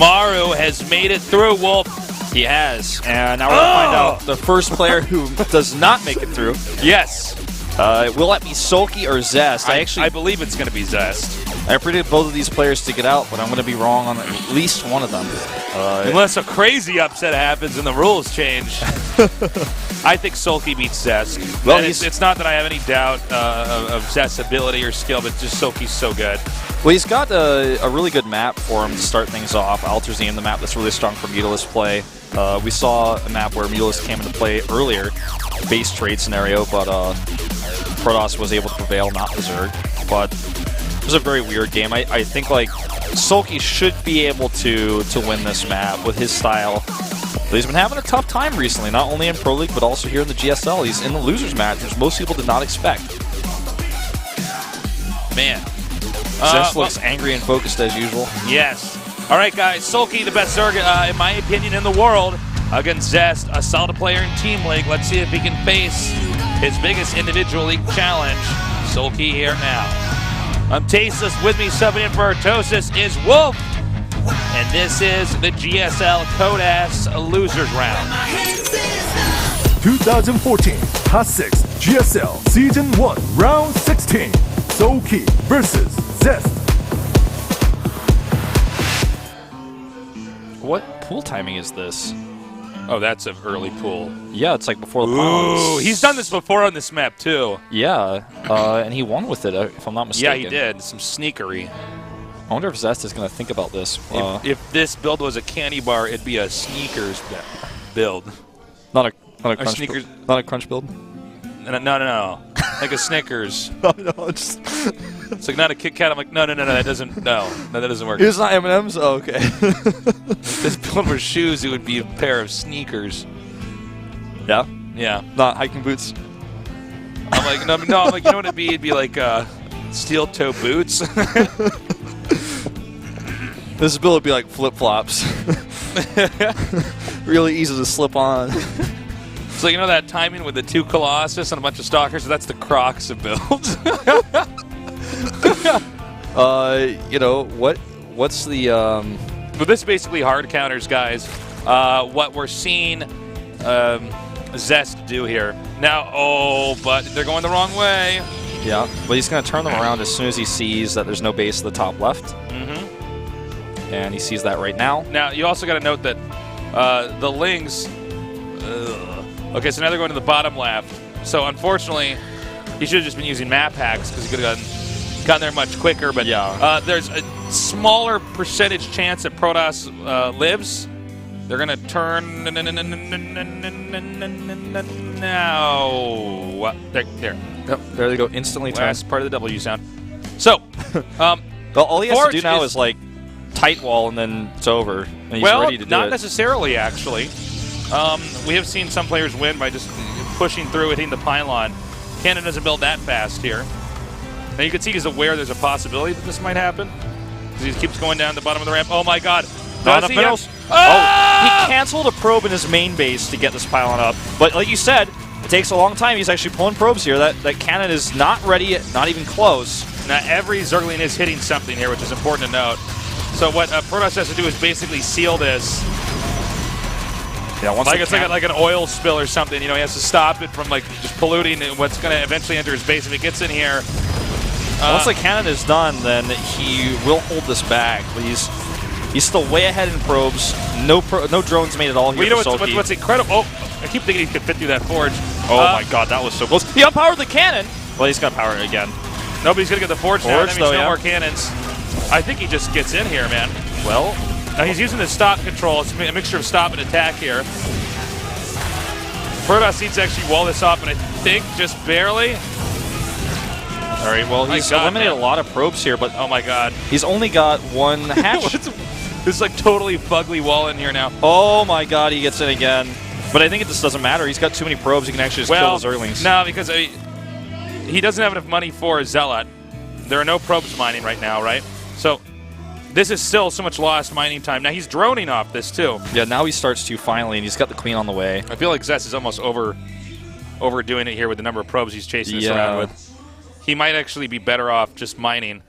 Maru has made it through, Wolf. He has. And now we're going to find out the first player who does not make it through. Yes. Will that be Sulky or Zest? I believe it's going to be Zest. I predicted both of these players to get out, but I'm going to be wrong on at least one of them. Unless a crazy upset happens and the rules change. I think Sulky beats Zest. Well, it's not that I have any doubt of Zest's ability or skill, but just Sulky's so good. Well, he's got a really good map for him to start things off. Alterzine, the map that's really strong for Mutalisk play. We saw a map where Mutalisk came into play earlier, base trade scenario, but Protoss was able to prevail, not Berserk. But it was a very weird game. I think like Sulky should be able to win this map with his style. But he's been having a tough time recently, not only in Pro League, but also here in the GSL. He's in the losers match, which most people did not expect. Man. Zest looks angry and focused as usual. Yes. All right, guys. Sulky, the best Zerg, in my opinion, in the world, against Zest, a solid player in Team League. Let's see if he can face his biggest individual league challenge. Sulky here now. I'm Tasteless. With me, subbing in for Artosis is Wolf. And this is the GSL Codeass Losers Round. 2014 Hot 6 GSL Season 1 Round 16. Sulky versus Zest. What pool timing is this? Oh, that's an early pool. Yeah, it's like before the Ooh, pause. he's done this before on this map, too. Yeah, and he won with it, if I'm not mistaken. Yeah, he did. Some sneakery. I wonder if Zest is going to think about this. If this build was a candy bar, it'd be a sneakers build. Not a crunch sneakers. Not a crunch build? No. Like a Snickers. No, just it's like not a Kit Kat. I'm like, no, that doesn't work. It's not M&M's? Oh, okay. If this build were shoes, it would be a pair of sneakers. Yeah? Yeah. Not hiking boots? I'm like, no, I'm like, you know what it'd be? It'd be like steel toe boots. This build would be like flip-flops. Really easy to slip on. So you know that timing with the 2 Colossus and a bunch of Stalkers? That's the Crocs of builds. You know, what's the... But this basically hard counters, guys, what we're seeing Zest do here. Now, but they're going the wrong way. Yeah, but he's going to turn them around as soon as he sees that there's no base at the top left. Mm-hmm. And he sees that right now. Now, you also got to note that the Lings... Okay, so now they're going to the bottom left. So, unfortunately, he should have just been using map hacks because he could have gotten there much quicker. But yeah. There's a smaller percentage chance that Protoss lives. They're going to turn... Now... There. Yep, there they go, instantly turn. Last part of the W sound. So, all he has to do now is is like tight wall and then it's over. And he's well, ready to do not it. necessarily, actually. We have seen some players win by just pushing through, hitting the pylon. Cannon doesn't build that fast here. Now you can see he's aware there's a possibility that this might happen. He keeps going down the bottom of the ramp. Oh my god. Does he have... he canceled a probe in his main base to get this pylon up. But like you said, it takes a long time. He's actually pulling probes here. That cannon is not ready, not even close. Now every Zergling is hitting something here, which is important to note. So what Protoss has to do is basically seal this. Yeah, once like it's like an oil spill or something. You know, he has to stop it from like just polluting what's going to eventually enter his base. If it gets in here, once the cannon is done, then he will hold this back. But he's still way ahead in probes. No drones made at all here. Well, you know what's incredible? Oh, I keep thinking he could fit through that forge. Oh my god, that was so close. He unpowered the cannon. Well, he's gonna power it again. Nobody's gonna get the forge now. That means no more cannons. I think he just gets in here, man. Well, now he's using the stop control. It's a mixture of stop and attack here. Protoss needs to actually wall this off, and I think just barely. All right, well, he's eliminated a lot of probes here, but oh my god. He's only got one hatch. This is like totally fugly wall in here now. Oh my god, he gets in again. But I think it just doesn't matter. He's got too many probes. He can actually just kill the Zerglings. No, because he doesn't have enough money for a Zealot. There are no probes mining right now, right? So this is still so much lost mining time. Now he's droning off this too. Yeah, now he starts to finally, and he's got the Queen on the way. I feel like Zest is almost overdoing it here with the number of probes he's chasing us around with. He might actually be better off just mining.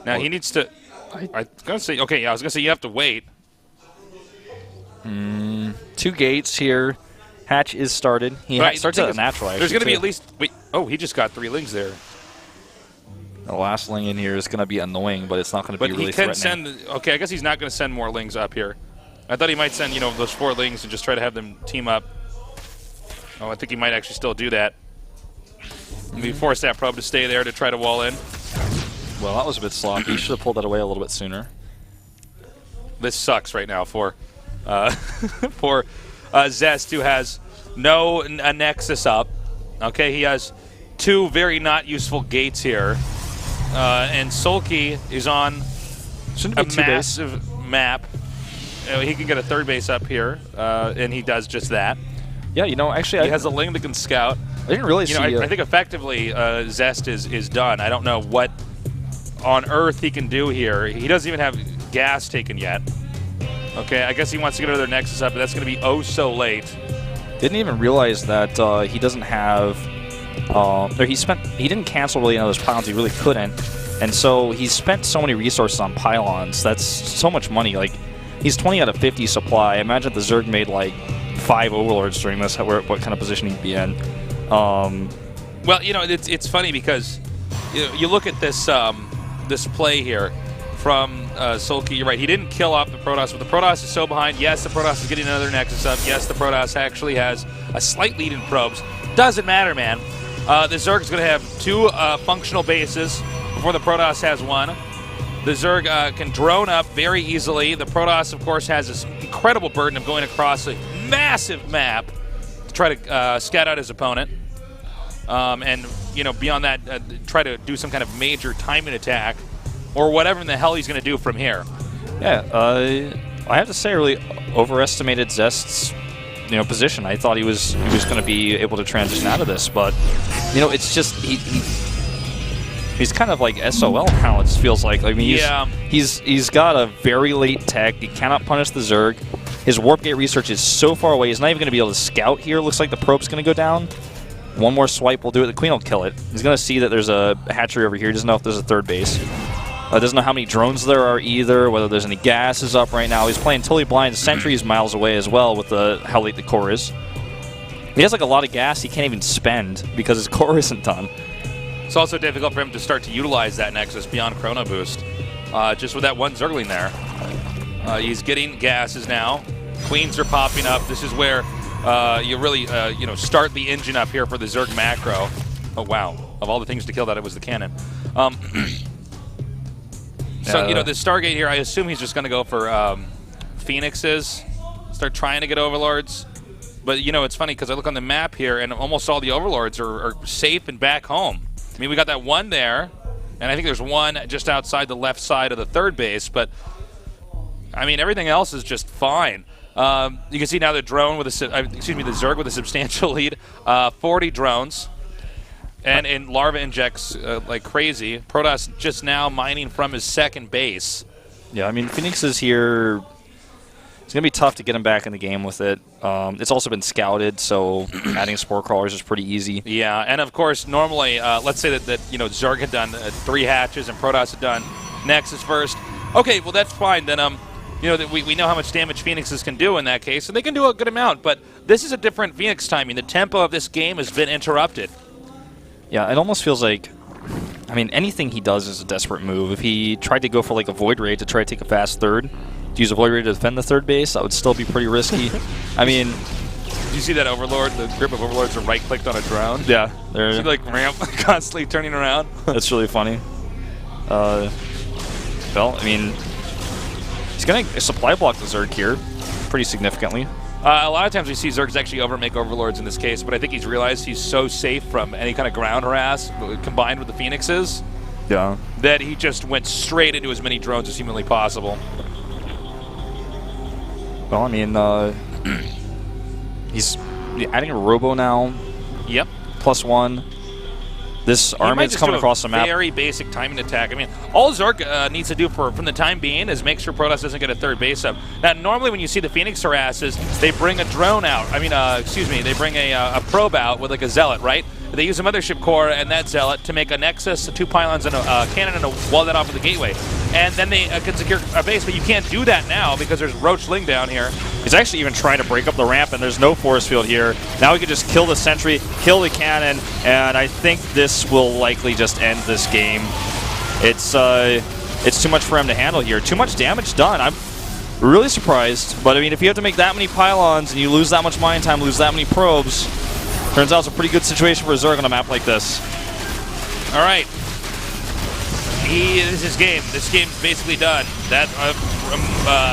Now he needs to... I was going to say, okay, I was going to say you have to wait. 2 gates here. Hatch is started. He Right, starts at a natural, There's going to be too. at least... Wait, oh, he just got 3 lings there. The last ling in here is going to be annoying, but it's not going to But be really he can threatening. send... Okay, I guess he's not going to send more lings up here. I thought he might send, you know, those 4 lings and just try to have them team up. Oh, I think he might actually still do that. Maybe force that probe to stay there to try to wall in. Well, that was a bit sloppy. He should have pulled that away a little bit sooner. This sucks right now for for Zest, who has no a Nexus up. Okay, he has 2 very not useful gates here. And Sulky is on Shouldn't a be 2 base. massive map. He can get a 3rd base up here, and he does just that. Yeah, you know, actually, He has a ling that can scout. I didn't really You see... know, I think effectively Zest is done. I don't know what on earth he can do here. He doesn't even have gas taken yet. Okay, I guess he wants to get another Nexus up, but that's going to be oh so late. Didn't even realize that he doesn't have... or he didn't cancel really any of those pylons. He really couldn't. And so he's spent so many resources on pylons. That's so much money. Like, he's 20 out of 50 supply. Imagine if the Zerg made, like, 5 Overlords during this, what kind of position he'd be in. Well, you know, it's funny because you look at this this play here from Sulky. You're right. He didn't kill off the Protoss, but the Protoss is so behind. Yes, the Protoss is getting another Nexus up. Yes, the Protoss actually has a slight lead in probes. Doesn't matter, man. The Zerg is going to have 2 functional bases before the Protoss has 1. The Zerg can drone up very easily. The Protoss, of course, has this incredible burden of going across a massive map to try to scout out his opponent. And, you know, beyond that, try to do some kind of major timing attack or whatever in the hell he's going to do from here. Yeah, I have to say I really overestimated Zest's position. I thought he was going to be able to transition out of this, but, you know, it's just... He's kind of like SOL now, it just feels like. I mean, he's got a very late tech. He cannot punish the Zerg. His Warp Gate research is so far away, he's not even going to be able to scout here. Looks like the probe's going to go down. One more swipe will do it. The Queen will kill it. He's going to see that there's a hatchery over here. He doesn't know if there's a 3rd base. Doesn't know how many drones there are either, whether there's any gases up right now. He's playing totally blind. Sentry's miles away as well with how late the core is. He has like a lot of gas he can't even spend because his core isn't done. It's also difficult for him to start to utilize that Nexus beyond Chrono Boost. Just with that 1 Zergling there. He's getting gases now. Queens are popping up. This is where you really start the engine up here for the Zerg macro. Oh, wow. Of all the things to kill that, it was the cannon. So, you know, the Stargate here, I assume he's just going to go for Phoenixes. Start trying to get Overlords. But, you know, it's funny because I look on the map here and almost all the Overlords are safe and back home. I mean, we got that 1 there, and I think there's 1 just outside the left side of the 3rd base, but, I mean, everything else is just fine. You can see now the drone with the Zerg with a substantial lead, 40 drones, and Larva injects like crazy. Protoss just now mining from his 2nd base. Yeah, I mean, Phoenix is here. It's going to be tough to get him back in the game with it. It's also been scouted, so adding Spore Crawlers is pretty easy. Yeah, and of course, normally, let's say that you know, Zerg had done 3 hatches and Protoss had done Nexus first. Okay, well, that's fine. Then, you know, that we know how much damage Phoenixes can do in that case, and they can do a good amount, but this is a different Phoenix timing. The tempo of this game has been interrupted. Yeah, it almost feels like, I mean, anything he does is a desperate move. If he tried to go for like a Void Raid to try to take a fast 3rd, to use a Void Raid to defend the 3rd base, that would still be pretty risky. I mean... Did you see that Overlord? The group of Overlords are right-clicked on a drone? Yeah. They're like ramp, constantly turning around. That's really funny. Well, I mean, he's going to supply block the Zerg here pretty significantly. A lot of times we see Zergs actually overmake Overlords in this case, but I think he's realized he's so safe from any kind of ground harass combined with the Phoenixes that he just went straight into as many drones as humanly possible. Well, I mean, he's adding a Robo now. Yep. +1. This army's coming across the map. Very basic timing attack. I mean, all Zerg needs to do from the time being is make sure Protoss doesn't get a 3rd base up. Now, normally when you see the Phoenix harasses, they bring a drone out. I mean, they bring a probe out with like a Zealot, right? They use a Mothership Core and that Zealot to make a Nexus, 2 pylons, and a cannon, and wall that off with the gateway. And then they can secure a base, but you can't do that now because there's Roach Ling down here. He's actually even trying to break up the ramp, and there's no force field here. Now he can just kill the sentry, kill the cannon, and I think this will likely just end this game. It's too much for him to handle here. Too much damage done. I'm really surprised, but I mean, if you have to make that many pylons and you lose that much mine time, lose that many probes, turns out it's a pretty good situation for Zerg on a map like this. All right. This is his game. This game's basically done. That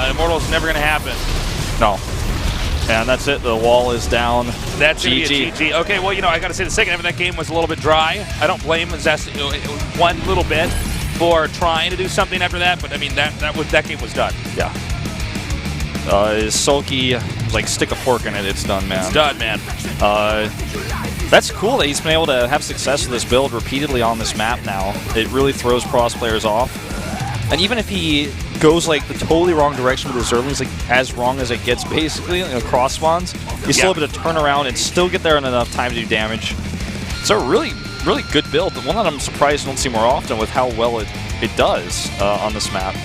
Immortal's never going to happen. No. And that's it. The wall is down. That's going to be a GG. Okay, well, you know, I got to say the second half of that game was a little bit dry. I don't blame Zest one little bit for trying to do something after that, but I mean, that game was done. Yeah. Sulky, like, stick a fork in it. It's done, man. It's done, man. That's cool that he's been able to have success with this build repeatedly on this map now. It really throws Pross players off. And even if he goes like the totally wrong direction with his Zerglings, like as wrong as it gets basically, you know, cross spawns, you still able to turn around and still get there in enough time to do damage. So really, really good build. One that I'm surprised you don't see more often with how well it does on this map.